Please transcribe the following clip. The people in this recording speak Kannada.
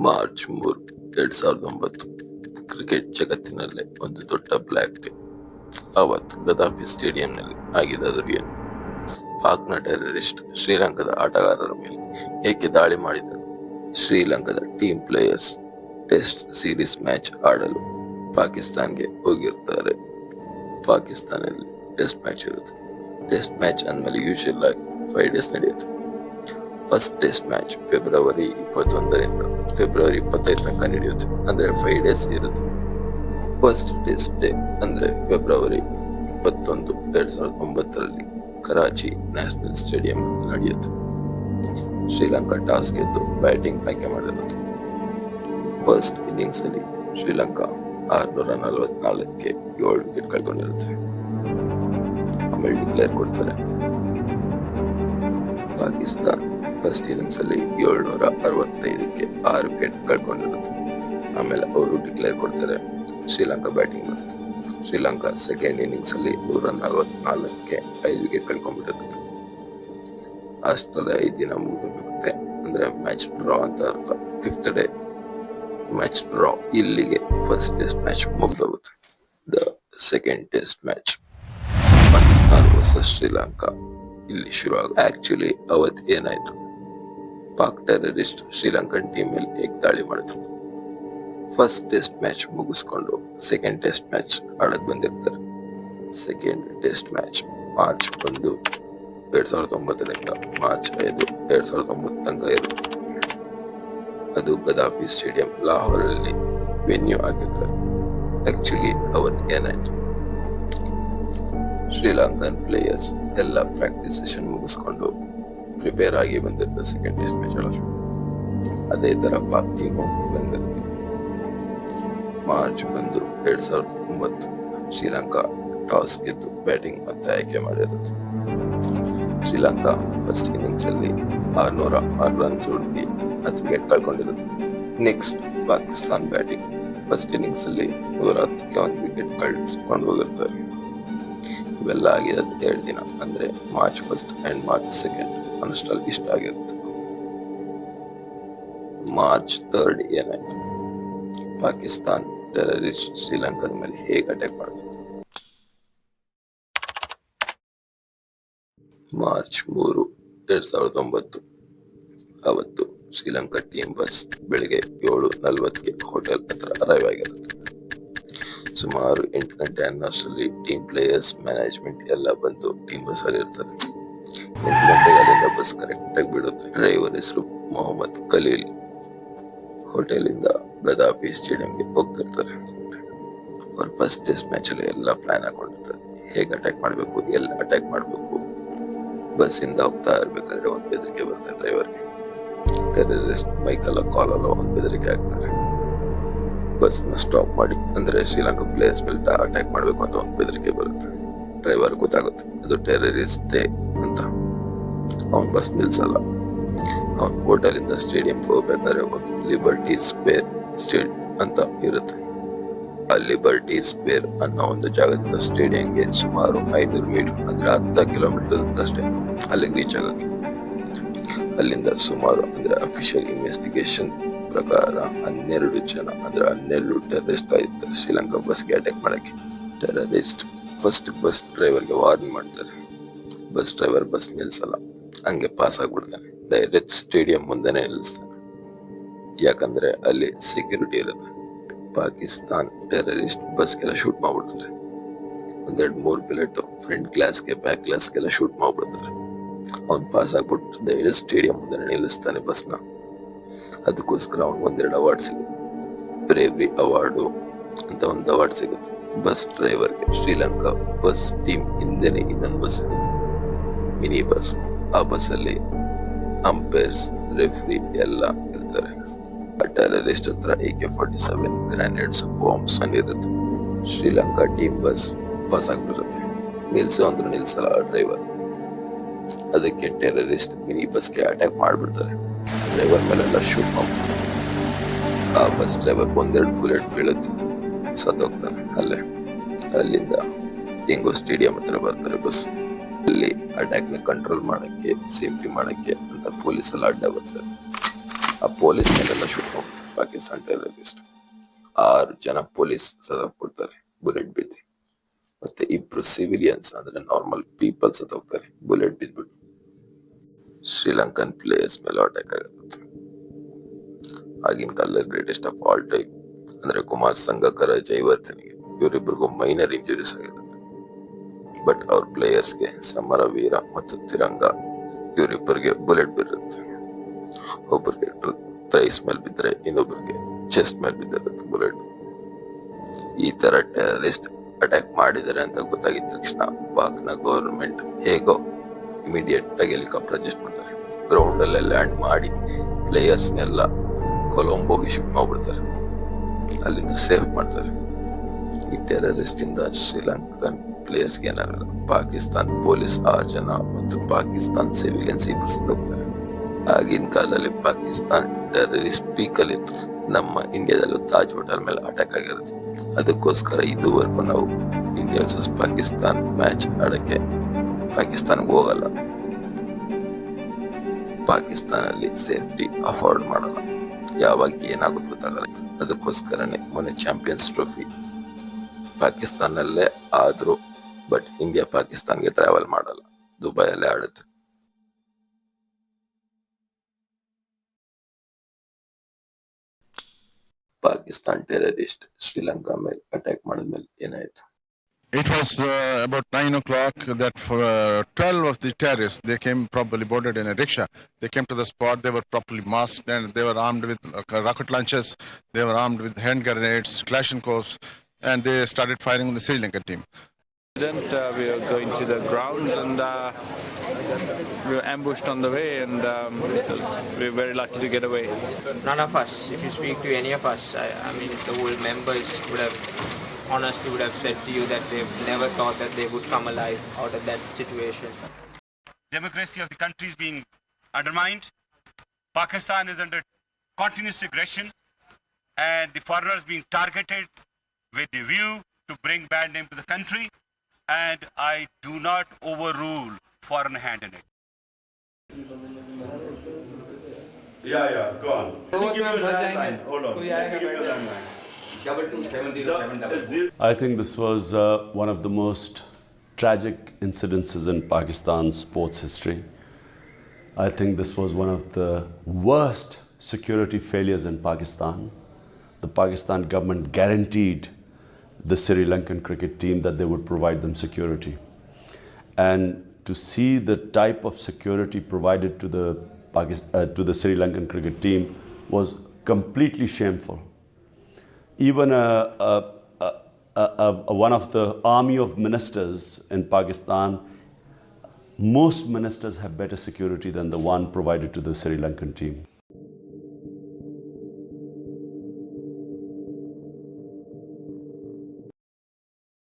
ಮಾರ್ಚ್ 3, 2009 ಕ್ರಿಕೆಟ್ ಜಗತ್ತಿನಲ್ಲೇ ಒಂದು ದೊಡ್ಡ ಬ್ಲ್ಯಾಕ್ ಡೇ. ಅವತ್ತು ಗದಾಫಿ ಸ್ಟೇಡಿಯಂನಲ್ಲಿ ಆಗಿದ್ದು ಏನು? ಪಾಕ್ನ ಟೆರರಿಸ್ಟ್ ಶ್ರೀಲಂಕಾದ ಆಟಗಾರರ ಮೇಲೆ ಏಕೆ ದಾಳಿ ಮಾಡಿದರು? ಶ್ರೀಲಂಕಾದ team players test series match ಆಡಲು ಪಾಕಿಸ್ತಾನ್ಗೆ ಹೋಗಿರ್ತಾರೆ. ಪಾಕಿಸ್ತಾನಲ್ಲಿ ಟೆಸ್ಟ್ ಮ್ಯಾಚ್ ಇರುತ್ತೆ. ಟೆಸ್ಟ್ ಮ್ಯಾಚ್ ಅಂದ್ಮೇಲೆ ಯೂಶುವಲ್ ಆಗಿ 5 days ನಡೆಯುತ್ತೆ. ಫಸ್ಟ್ ಟೆಸ್ಟ್ ಮ್ಯಾಚ್ ಫೆಬ್ರವರಿ 21ರಿಂದ ಫೆಬ್ರವರಿ 25 ತನಕ ನಡೆಯುತ್ತೆ. ಅಂದ್ರೆ 5 days ಇರುತ್ತೆ. ಫಸ್ಟ್ ಟೆಸ್ಟ್ ಡೇ ಅಂದ್ರೆ ಫೆಬ್ರವರಿ 21, 2009ರಲ್ಲಿ ಕರಾಚಿ ನ್ಯಾಷನಲ್ ಸ್ಟೇಡಿಯಂ ನಡೆಯುತ್ತೆ. ಶ್ರೀಲಂಕಾ ಟಾಸ್ ಗೆದ್ದು ಬ್ಯಾಟಿಂಗ್ ಆಯ್ಕೆ ಮಾಡಿರುತ್ತೆ. ಫಸ್ಟ್ ಇನ್ನಿಂಗ್ಸ್ ಅಲ್ಲಿ ಶ್ರೀಲಂಕಾ 644ಕ್ಕೆ 7 ವಿಕೆಟ್ ಕಳ್ಕೊಂಡಿರುತ್ತೆ. ಆಮೇಲೆ ಡಿಕ್ಲೇರ್ ಕೊಡ್ತಾರೆ. ಪಾಕಿಸ್ತಾನ್ ಫಸ್ಟ್ ಇನ್ನಿಂಗ್ಸ್ ಅಲ್ಲಿ 765ಕ್ಕೆ 6 ವಿಕೆಟ್ ಕಳ್ಕೊಂಡಿರುತ್ತೆ. ಆಮೇಲೆ ಅವರು ಡಿಕ್ಲೇರ್ ಕೊಡ್ತಾರೆ. ಶ್ರೀಲಂಕಾ ಬ್ಯಾಟಿಂಗ್ ಮಾಡುತ್ತೆ. ಶ್ರೀಲಂಕಾ ಸೆಕೆಂಡ್ ಇನ್ನಿಂಗ್ಸ್ ಅಲ್ಲಿ 144ಕ್ಕೆ 5 ವಿಕೆಟ್ ಕಳ್ಕೊಂಡ್ಬಿಟ್ಟಿರುತ್ತೆ. ಅಷ್ಟರಲ್ಲಿ 5 ದಿನ ಮುಗಿದೋಗಿರುತ್ತೆ. ಅಂದ್ರೆ ಮ್ಯಾಚ್ ಡ್ರಾ ಅಂತ ಅರ್ಥ. 5th day match draw. ಇಲ್ಲಿಗೆ ಫಸ್ಟ್ ಟೆಸ್ಟ್ ಮ್ಯಾಚ್ ಮುಗಿದೋಗುತ್ತೆ. The second test match Pakistan versus Sri Lanka ಇಲ್ಲಿ ಶುರು ಆಗುತ್ತೆ. ಆಕ್ಚುಲಿ ಅವತ್ತು ಏನಾಯ್ತು? ಪಾಕ್ ಟೆರರಿಸ್ಟ್ ಶ್ರೀಲಂಕನ್ ಟೀಮ್ ಮೇಲೆ ಹೇಗೆ ದಾಳಿ ಮಾಡಿದ್ರು? ಫಸ್ಟ್ ಟೆಸ್ಟ್ ಮ್ಯಾಚ್ ಮುಗಿಸ್ಕೊಂಡು ಸೆಕೆಂಡ್ ಟೆಸ್ಟ್ ಮ್ಯಾಚ್ ಆಡಕ್ ಬಂದಿರ್ತಾರೆ. ಸೆಕೆಂಡ್ ಟೆಸ್ಟ್ ಮ್ಯಾಚ್ ಮಾರ್ಚ್ 1, 2009ರಿಂದ ಮಾರ್ಚ್ 5, 2009 ತನಕ ಇರುತ್ತೆ. ಅದು ಗದಾಫಿ ಸ್ಟೇಡಿಯಂ ಲಾಹೋರ್ ಅಲ್ಲಿ ವೆನ್ಯೂ ಆಗಿರ್ತಾರೆ. ಆಕ್ಚುಲಿ ಅವತ್ತು ಏನಾಯ್ತು? ಶ್ರೀಲಂಕನ್ ಪ್ಲೇಯರ್ಸ್ ಎಲ್ಲ ಪ್ರಾಕ್ಟೀಸ್ ಸೆಷನ್ ಮುಗಿಸ್ಕೊಂಡು ಪ್ರಿಪೇರ್ ಆಗಿ ಬಂದಿರ್ತಾರೆ ಸೆಕೆಂಡ್ ಟೆಸ್ಟ್ ಮ್ಯಾಚ್ ಆಡೋದು. ಅದೇ ತರ ಪಾಕ್ ಟೀಮ್ ಬಂದಿರುತ್ತೆ. ಮಾರ್ಚ್ 1, 2009 ಶ್ರೀಲಂಕಾ ಟಾಸ್ ಗೆದ್ದು ಬ್ಯಾಟಿಂಗ್ ಮತ್ತೆ ಆಯ್ಕೆ ಮಾಡಿರುತ್ತೆ. ಶ್ರೀಲಂಕಾ ಫಸ್ಟ್ ಇನ್ನಿಂಗ್ಸ್ ಅಲ್ಲಿ 606 ರನ್ಸ್ ಹೊಡೆದಿ 10 ವಿಕೆಟ್ ಕಳ್ಕೊಂಡಿರುತ್ತೆ. Next Pakistan batting. First innings ಅಲ್ಲಿ 110ಕ್ಕೆ 1 ವಿಕೆಟ್ ಕಳ್ಕೊಂಡು ಹೋಗಿರ್ತಾರೆ. ಇವೆಲ್ಲ ಆಗಿದೆ 2 ದಿನ. ಅಂದ್ರೆ ಮಾರ್ಚ್ 1 ಅಂಡ್ ಮಾರ್ಚ್ 2 ಅಷ್ಟರಲ್ಲಿ ಇಷ್ಟ ಆಗಿರುತ್ತೆ. ಮಾರ್ಚ್ 3 ಏನಾಯ್ತು? ಪಾಕಿಸ್ತಾನ್ ಟೆರರಿಸ್ಟ್ ಶ್ರೀಲಂಕಾದ ಮೇಲೆ ಹೇಗೆ ಅಟ್ಯಾಕ್ ಮಾಡಿತು? ಮಾರ್ಚ್ 3, 2009 ಅವತ್ತು ಶ್ರೀಲಂಕಾ ಟೀಮ್ ಬಸ್ ಬೆಳಿಗ್ಗೆ 7:40ಕ್ಕೆ ಹೋಟೆಲ್ ಹತ್ರ ಅರೈವ್ ಆಗಿರುತ್ತೆ. ಸುಮಾರು 8 ಗಂಟೆ ಅನ್ನೋಷ್ಟರಲ್ಲಿ ಟೀಮ್ ಪ್ಲೇಯರ್ಸ್ ಮ್ಯಾನೇಜ್ಮೆಂಟ್ ಎಲ್ಲ ಬಂದು ಟೀಮ್ ಬಸ್ ಅಲ್ಲಿ ಇರ್ತಾರೆ. 8 ಗಂಟೆಗೆ ಅಲ್ಲಿಂದ ಬಸ್ ಕರೆಕ್ಟ್ ಆಗಿ ಬಿಡುತ್ತೆ. ಡ್ರೈವರ್ ಹೆಸರು ಮೊಹಮ್ಮದ್ ಖಲೀಲ್. ಹೋಟೆಲ್ ಇಂದ ಗದಾಫಿ ಸ್ಟೇಡಿಯಂಗೆ ಹೋಗ್ತಿರ್ತಾರೆ. ಅವ್ರ ಫಸ್ಟ್ ಟೆಸ್ಟ್ ಮ್ಯಾಚ್ ಅಲ್ಲಿ ಎಲ್ಲ ಪ್ಲಾನ್ ಹಾಕೊಂಡಿರ್ತಾರೆ. ಹೇಗೆ ಅಟ್ಯಾಕ್ ಮಾಡ್ಬೇಕು, ಎಲ್ಲಿ ಅಟ್ಯಾಕ್ ಮಾಡ್ಬೇಕು. ಬಸ್ ಇಂದ ಹೋಗ್ತಾ ಇರ್ಬೇಕಾದ್ರೆ ಒಂದ್ ಬೆದರಿಕೆ ಬರುತ್ತೆ ಡ್ರೈವರ್ಗೆ. ಟೆರರಿಸ್ಟ್ ಬೈಕಲ್ಲ ಕಾಲಲ್ಲ ಒಂದ್ ಬೆದರಿಕೆ ಹಾಕ್ತಾರೆ. ಬಸ್ ನ ಸ್ಟಾಪ್ ಮಾಡಿ, ಅಂದ್ರೆ ಶ್ರೀಲಂಕಾ ಪ್ಲೇಯರ್ಸ್ ಮೇಲೆ ಅಟ್ಯಾಕ್ ಮಾಡ್ಬೇಕು ಅಂತ ಒಂದು ಬೆದರಿಕೆ ಬರುತ್ತೆ. ಡ್ರೈವರ್ ಗೊತ್ತಾಗುತ್ತೆ ಅದು ಟೆರರಿಸ್ಟ್ ಅಂತ. ಅವನ್ ಬಸ್ ನಿಲ್ಸಲ್ಲ. ಅವನ್ ಹೋಟೆಲ್ ಇಂದ ಸ್ಟೇಡಿಯಂ ಹೋಗ್ಬೇಕಾದ್ರೆ ಒಂದು ಲಿಬರ್ಟಿ ಸ್ಕ್ವೇರ್ ಸ್ಟೇಟ್ ಅಂತ ಇರುತ್ತೆ. ಆ ಲಿಬರ್ಟಿ ಸ್ಕ್ವೇರ್ ಅನ್ನೋ ಒಂದು ಜಾಗದಿಂದ ಸ್ಟೇಡಿಯಂಗೆ ಸುಮಾರು 500 ಮೀಟರ್, ಅಂದ್ರೆ ಅರ್ಧ ಕಿಲೋಮೀಟರ್ ಅಷ್ಟೇ ಅಲ್ಲಿಗೆ ರೀಚ್ ಆಗಕ್ಕೆ. ಅಲ್ಲಿಂದ ಸುಮಾರು, ಅಂದ್ರೆ ಅಫಿಷಿಯಲ್ ಇನ್ವೆಸ್ಟಿಗೇಷನ್ ಪ್ರಕಾರ 12 ಜನ, ಅಂದ್ರೆ 12 ಟೆರರಿಸ್ಟ್ ಕಾಯ್ತಾರೆ ಶ್ರೀಲಂಕಾ ಬಸ್ಗೆ ಅಟ್ಯಾಕ್ ಮಾಡಕ್ಕೆ. ಟೆರರಿಸ್ಟ್ ಫಸ್ಟ್ ಬಸ್ ಡ್ರೈವರ್ಗೆ ವಾರ್ನ್ ಮಾಡ್ತಾರೆ. ಬಸ್ ಡ್ರೈವರ್ ಬಸ್ ನಿಲ್ಸಲ್ಲ, ಹಂಗೆ ಪಾಸ್ ಆಗ್ಬಿಡ್ತಾನೆ. ಡೈರೆಕ್ಟ್ ಸ್ಟೇಡಿಯಂ ಮುಂದೆನೆ ನಿಲ್ಲಿಸ್ತಾನೆ. ಯಾಕಂದ್ರೆ ಅಲ್ಲಿ ಸೆಕ್ಯೂರಿಟಿ ಇರುತ್ತೆ. ಪಾಕಿಸ್ತಾನ್ ಟೆರರಿಸ್ಟ್ ಬಸ್ಗೆಲ್ಲ ಶೂಟ್ ಮಾಡ್ಬಿಡ್ತಾರೆ. 1-2-3 ಬುಲೆಟ್ ಫ್ರಂಟ್ ಗ್ಲಾಸ್ಗೆ ಬ್ಯಾಕ್ ಗ್ಲಾಸ್ಗೆಲ್ಲ ಶೂಟ್ ಮಾಡ್ಬಿಡ್ತಾರೆ. ಅವ್ನು ಪಾಸ್ ಆಗ್ಬಿಟ್ಟು ಡೈರೆಕ್ಟ್ ಸ್ಟೇಡಿಯಂ ಮುಂದೆ ನಿಲ್ಲಿಸ್ತಾನೆ ಬಸ್ನ. ಅದಕ್ಕೋಸ್ಕರ ಅವ್ನು 1-2 ಅವಾರ್ಡ್ ಸಿಗುತ್ತೆ. ಬ್ರೇವ್ರಿ ಅವಾರ್ಡು ಅಂತ ಒಂದು ಅವಾರ್ಡ್ ಸಿಗುತ್ತೆ ಬಸ್ ಡ್ರೈವರ್ಗೆ. ಶ್ರೀಲಂಕಾ ಬಸ್ ಟೀಮ್ ಹಿಂದೆನೆ ಇನ್ನೊಂದು ಬಸ್ ಇರುತ್ತೆ, ಮಿನಿ ಬಸ್. ಆ ಬಸ್ ಅಲ್ಲಿ ಅಂಪೈರ್ಸ್, ರೆಫ್ರಿ ಎಲ್ಲ ಇರ್ತಾರೆ. ಆ ಟೆರರಿಸ್ಟ್ ಹತ್ರ AK-47 ಗ್ರಾನೇಡ್ಸ್, ಬಾಂಬ್ಸ್ ಇರುತ್ತೆ. ಶ್ರೀಲಂಕಾ ಟೀಮ್ ಬಸ್ ಪಾಸ್ ಆಗ್ಬಿಟ್ಟಿರುತ್ತೆ. ನಿಲ್ಸು ಅಂದ್ರೂ ನಿಲ್ಸಲ್ಲ ಡ್ರೈವರ್. ಅದಕ್ಕೆ ಟೆರರಿಸ್ಟ್ ಮಿನಿ ಬಸ್ಗೆ ಅಟ್ಯಾಕ್ ಮಾಡ್ಬಿಡ್ತಾರೆ. ಡ್ರೈವರ್ ಮೇಲೆಲ್ಲ ಶೂಟ್ ಮಾಡ್ಬಿಡ್ತಾರೆ. ಆ ಬಸ್ ಡ್ರೈವರ್ 1-2 ಬುಲೆಟ್ ಬೀಳುತ್ತೆ, ಸತ್ತೋಗ್ತಾರೆ ಅಲ್ಲೇ. ಅಲ್ಲಿಂದ ಹೆಂಗೋ ಸ್ಟೇಡಿಯಂ ಹತ್ರ ಬರ್ತಾರೆ ಬಸ್. ಅಲ್ಲಿ ಅಟ್ಯಾಕ್ ನ ಕಂಟ್ರೋಲ್ ಮಾಡಕ್ಕೆ, ಸೇಫ್ಟಿ ಮಾಡಕ್ಕೆ ಅಂತ ಪೊಲೀಸ್ ಎಲ್ಲ ಅಡ್ಡ ಬರ್ತಾರೆ. ಆ ಪೊಲೀಸ್ ಮೇಲೆಲ್ಲ ಶೂಟ್ ಮಾಡ್ತಾರೆ. ಪಾಕಿಸ್ತಾನ್ ಟೆರರಿಸ್ಟ್. 6 ಜನ ಪೊಲೀಸ್ ಸತ್ತೋಗ್ಬಿಡ್ತಾರೆ ಬುಲೆಟ್ ಬಿದ್ದು. ಮತ್ತೆ 2 ಸಿವಿಲಿಯನ್ಸ್ ಅಂದ್ರೆ ನಾರ್ಮಲ್ ಪೀಪಲ್ ಸತ್ತೋಗ್ತಾರೆ ಬುಲೆಟ್ ಬಿದ್ಬಿಟ್ಟು. ಶ್ರೀಲಂಕನ್ ಪ್ಲೇಯರ್ಸ್ ಮೇಲೆ ಅಟ್ಯಾಕ್ ಆಗುತ್ತೆ. ಆಗಿನ ಕಾಲದಲ್ಲಿ ಗ್ರೇಟೆಸ್ಟ್ ಆಫ್ ಆಲ್ ಟೈಮ್ ಅಂದ್ರೆ ಕುಮಾರ್ ಸಂಗಕ್ಕರ, ಜಯವರ್ಧನಿಗೆ ಇವರಿಬ್ಬರಿಗೂ ಮೈನರ್ ಇಂಜುರೀಸ್ ಆಗಿರುತ್ತೆ. ಬಟ್ ಅವ್ರ ಪ್ಲೇಯರ್ಸ್ಗೆ ಸಮರವೀರ ಮತ್ತು ತಿರಂಗ ಇವರಿಬ್ಬರಿಗೆ ಬುಲೆಟ್ ಬೀರುತ್ತೆ. ಒಬ್ಬರಿಗೆ ಥೈಸ್ ಮೇಲೆ ಬಿದ್ದರೆ ಇನ್ನೊಬ್ಬರಿಗೆ ಚೆಸ್ಟ್ ಮೇಲೆ ಬಿದ್ದಿರುತ್ತೆ ಬುಲೆಟ್. ಈ ತರ ಟೆರರಿಸ್ಟ್ ಅಟ್ಯಾಕ್ ಮಾಡಿದ್ದಾರೆ ಅಂತ ಗೊತ್ತಾಗಿದ ತಕ್ಷಣ ಪಾಕ್ನ ಗವರ್ಮೆಂಟ್ ಹೇಗೋ ಇಮಿಡಿಯೇಟ್ ಆಗಿ ಹೆಲಿಕಾಪ್ಟರ್ ಅಡ್ಜಸ್ಟ್ ಮಾಡ್ತಾರೆ. ಗ್ರೌಂಡ್ ಅಲ್ಲೇ ಲ್ಯಾಂಡ್ ಮಾಡಿ ಪ್ಲೇಯರ್ಸ್ನೆಲ್ಲ ಕೊಲಂಬೋಗೆ ಶಿಫ್ಟ್ ಮಾಡ್ಬಿಡ್ತಾರೆ, ಅಲ್ಲಿಂದ ಸೇಫ್ ಮಾಡ್ತಾರೆ. ಈ ಟೆರರಿಸ್ಟ್ ಇಂದ ಶ್ರೀಲಂಕನ್ ಪ್ಲೇಯರ್ಸ್ಗೆ ಏನಾಗಲ್ಲ. ಪಾಕಿಸ್ತಾನ್ ಪೊಲೀಸ್ 6 ಜನ ಮತ್ತು ಪಾಕಿಸ್ತಾನ್ ಸಿವಿಲಿಯನ್ಸ್ 2 ಸತ್ತೋಗ್ತಾರೆ. ಆಗಿನ ಕಾಲದಲ್ಲಿ ಪಾಕಿಸ್ತಾನ್ ಟೆರರಿಸ್ಟ್ ಪೀಕಲ್ಲಿ ಇತ್ತು. ನಮ್ಮ ಇಂಡಿಯಾದಲ್ಲೂ ತಾಜ್ ಹೋಟೆಲ್ ಮೇಲೆ ಅಟ್ಯಾಕ್ ಆಗಿರುತ್ತೆ. ಅದಕ್ಕೋಸ್ಕರ ಇದುವರೆಗೂ ನಾವು ಇಂಡಿಯಾ ವರ್ಸಸ್ ಪಾಕಿಸ್ತಾನ್ ಮ್ಯಾಚ್ ಆಡಕ್ಕೆ ಪಾಕಿಸ್ತಾನ್ಗೆ ಹೋಗಲ್ಲ. ಪಾಕಿಸ್ತಾನಲ್ಲಿ ಸೇಫ್ಟಿ ಅಫೋರ್ಡ್ ಮಾಡಲ್ಲ, ಯಾವಾಗ ಏನಾಗುತ್ತೆ ಗೊತ್ತಾಗಲ್ಲ. ಅದಕ್ಕೋಸ್ಕರನೇ ಮೊನ್ನೆ ಚಾಂಪಿಯನ್ಸ್ ಟ್ರೋಫಿ ಪಾಕಿಸ್ತಾನಲ್ಲೇ ಆದ್ರು, ಬಟ್ ಇಂಡಿಯಾ ಪಾಕಿಸ್ತಾನ್ಗೆ ಟ್ರಾವೆಲ್ ಮಾಡಲ್ಲ, ದುಬೈಯಲ್ಲೇ ಆಡುತ್ತೆ. ಪಾಕಿಸ್ತಾನ್ ಟೆರರಿಸ್ಟ್ ಶ್ರೀಲಂಕಾ ಮೇಲೆ ಅಟ್ಯಾಕ್ ಮಾಡಿದ್ಮೇಲೆ ಏನಾಯ್ತು? It was about 9 o'clock that 12 of the terrorists, they came probably boarded in a rickshaw. They came to the spot, they were properly masked and they were armed with rocket launchers, they were armed with hand grenades, Kalashnikovs, and they started firing on the Sri Lankan team. We were going to the grounds and we were ambushed on the way and we were very lucky to get away. None of us, if you speak to any of us, I mean the whole members would have said to you that they never thought that they would come alive out of that situation. Democracy of the country is being undermined. Pakistan is under continuous aggression and the foreigners being targeted with the view to bring bad name to the country, and I do not overrule foreign hand in it. Yeah, go on. Hold on. Let me give you a landline. I think this was one of the most tragic incidences in Pakistan's sports history. I think this was one of the worst security failures in Pakistan. The Pakistan government guaranteed the Sri Lankan cricket team that they would provide them security. And to see the type of security provided to the Sri Lankan cricket team was completely shameful. Even one of the army of ministers in Pakistan, most ministers have better security than the one provided to the Sri Lankan team.